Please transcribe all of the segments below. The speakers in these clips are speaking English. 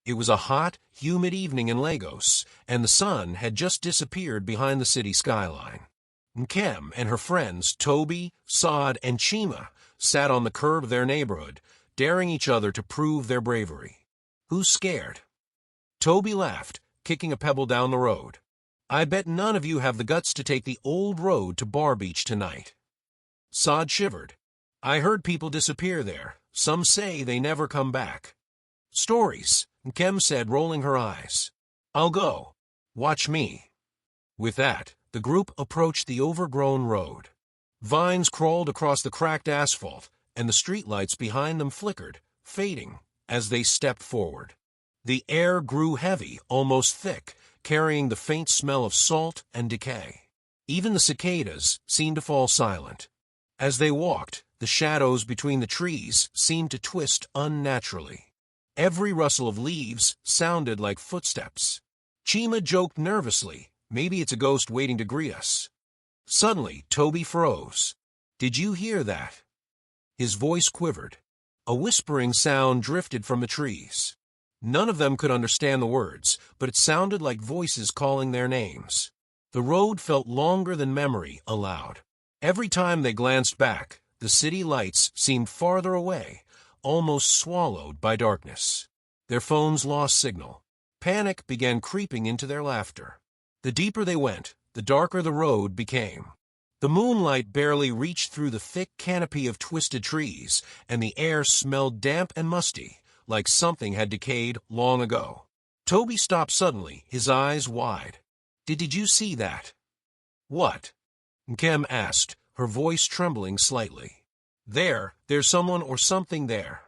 It was a hot, humid evening in Lagos, and the sun had just disappeared behind the city skyline. Nkem and her friends Toby, Saad, and Chima sat on the curb of their neighborhood, daring each other to prove their bravery. "Who's scared?" Toby laughed, kicking a pebble down the road. "I bet none of you have the guts to take the old road to Bar Beach tonight." Saad shivered. "I heard people disappear there. Some say they never come back." "Stories," Nkem said, rolling her eyes. "I'll go. Watch me." With that, the group approached the overgrown road. Vines crawled across the cracked asphalt, and the streetlights behind them flickered, fading, as they stepped forward. The air grew heavy, almost thick, carrying the faint smell of salt and decay. Even the cicadas seemed to fall silent. As they walked, the shadows between the trees seemed to twist unnaturally. Every rustle of leaves sounded like footsteps. Chima joked nervously, "Maybe it's a ghost waiting to greet us." Suddenly, Toby froze. "Did you hear that?" His voice quivered. A whispering sound drifted from the trees. None of them could understand the words, but it sounded like voices calling their names. The road felt longer than memory allowed. Every time they glanced back, the city lights seemed farther away, almost swallowed by darkness. Their phones lost signal. Panic began creeping into their laughter. The deeper they went, the darker the road became. The moonlight barely reached through the thick canopy of twisted trees, and the air smelled damp and musty, like something had decayed long ago. Toby stopped suddenly, his eyes wide. Did you see that?" "What?" Nkem asked, her voice trembling slightly. There's someone or something there."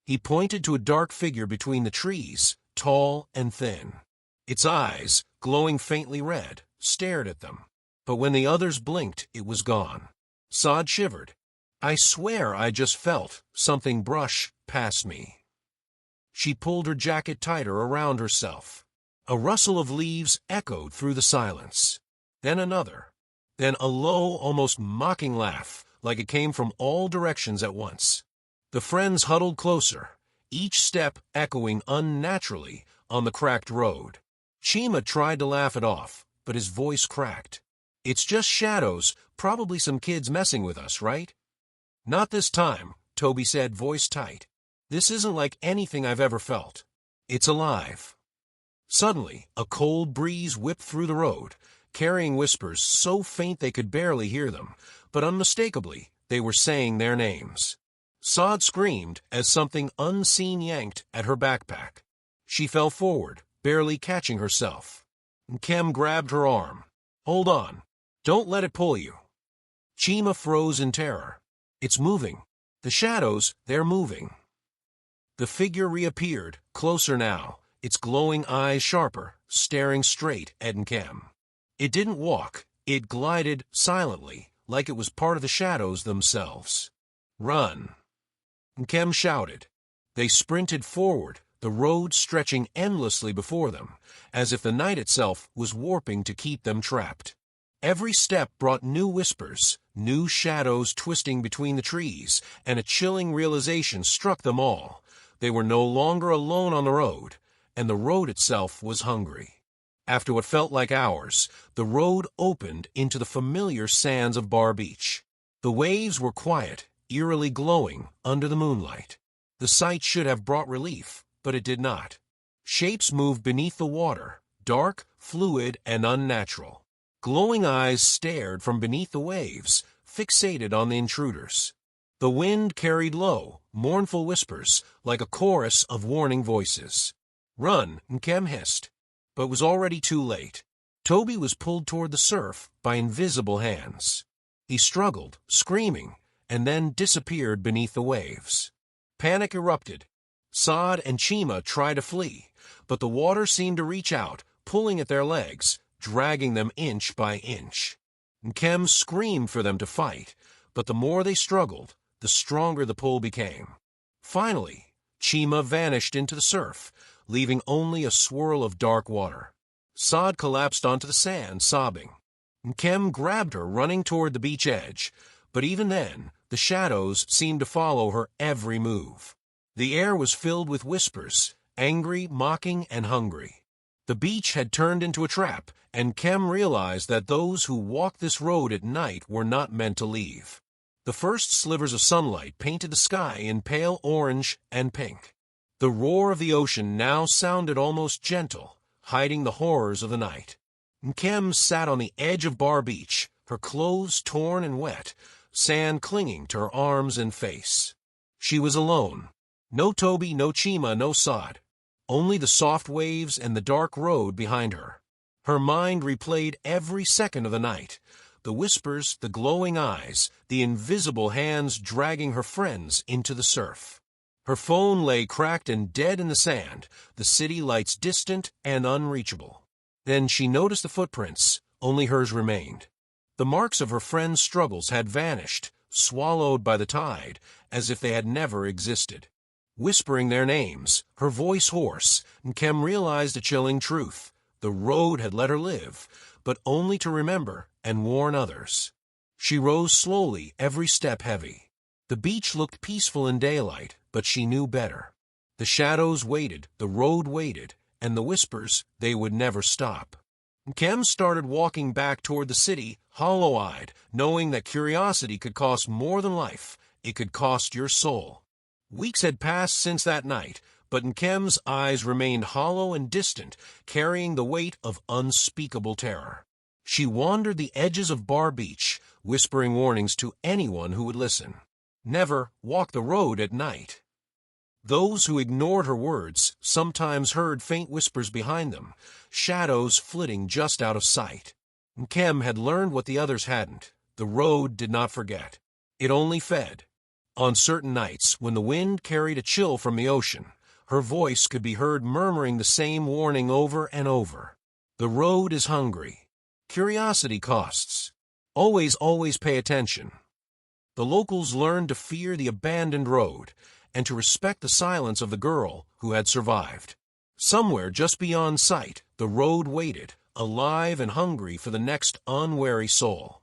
He pointed to a dark figure between the trees, tall and thin. Its eyes, glowing faintly red, stared at them. But when the others blinked, it was gone. Saad shivered. "I swear I just felt something brush past me." She pulled her jacket tighter around herself. A rustle of leaves echoed through the silence. Then another. Then a low, almost mocking laugh, like it came from all directions at once. The friends huddled closer, each step echoing unnaturally on the cracked road. Chima tried to laugh it off, but his voice cracked. "It's just shadows, probably some kids messing with us, right?" "Not this time," Toby said, voice tight. "This isn't like anything I've ever felt. It's alive." Suddenly, a cold breeze whipped through the road, carrying whispers so faint they could barely hear them, but unmistakably they were saying their names. Saad screamed as something unseen yanked at her backpack. She fell forward, barely catching herself. Nkem grabbed her arm. "Hold on. Don't let it pull you." Chima froze in terror. "It's moving. The shadows, they're moving." The figure reappeared, closer now, its glowing eyes sharper, staring straight at Nkem. It didn't walk. It glided silently, like it was part of the shadows themselves. "Run!" Nkem shouted. They sprinted forward, the road stretching endlessly before them, as if the night itself was warping to keep them trapped. Every step brought new whispers, new shadows twisting between the trees, and a chilling realization struck them all. They were no longer alone on the road, and the road itself was hungry. After what felt like hours, the road opened into the familiar sands of Bar Beach. The waves were quiet, eerily glowing under the moonlight. The sight should have brought relief, but it did not. Shapes moved beneath the water, dark, fluid, and unnatural. Glowing eyes stared from beneath the waves, fixated on the intruders. The wind carried low, mournful whispers, like a chorus of warning voices. "Run," Nkem hissed, but was already too late. Toby was pulled toward the surf by invisible hands. He struggled, screaming, and then disappeared beneath the waves. Panic erupted. Saad and Chima tried to flee, but the water seemed to reach out, pulling at their legs, dragging them inch by inch. Nkem screamed for them to fight, but the more they struggled, the stronger the pull became. Finally, Chima vanished into the surf, leaving only a swirl of dark water. Saad collapsed onto the sand, sobbing. Nkem grabbed her, running toward the beach edge, but even then, the shadows seemed to follow her every move. The air was filled with whispers, angry, mocking, and hungry. The beach had turned into a trap, and Nkem realized that those who walked this road at night were not meant to leave. The first slivers of sunlight painted the sky in pale orange and pink. The roar of the ocean now sounded almost gentle, hiding the horrors of the night. Nkem sat on the edge of Bar Beach, her clothes torn and wet, sand clinging to her arms and face. She was alone. No Toby, no Chima, no Sod. Only the soft waves and the dark road behind her. Her mind replayed every second of the night. The whispers, the glowing eyes, the invisible hands dragging her friends into the surf. Her phone lay cracked and dead in the sand, the city lights distant and unreachable. Then she noticed the footprints. Only hers remained. The marks of her friends' struggles had vanished, swallowed by the tide, as if they had never existed. Whispering their names, her voice hoarse, Nkem realized a chilling truth. The road had let her live, but only to remember and warn others. She rose slowly, every step heavy. The beach looked peaceful in daylight, but she knew better. The shadows waited, the road waited, and the whispers, they would never stop. Nkem started walking back toward the city, hollow-eyed, knowing that curiosity could cost more than life. It could cost your soul. Weeks had passed since that night, but Nkem's eyes remained hollow and distant, carrying the weight of unspeakable terror. She wandered the edges of Bar Beach, whispering warnings to anyone who would listen. Never walk the road at night. Those who ignored her words sometimes heard faint whispers behind them, shadows flitting just out of sight. Nkem had learned what the others hadn't. The road did not forget. It only fed. On certain nights, when the wind carried a chill from the ocean, her voice could be heard murmuring the same warning over and over. The road is hungry. Curiosity costs. Always, always pay attention. The locals learned to fear the abandoned road and to respect the silence of the girl who had survived. Somewhere just beyond sight, the road waited, alive and hungry for the next unwary soul.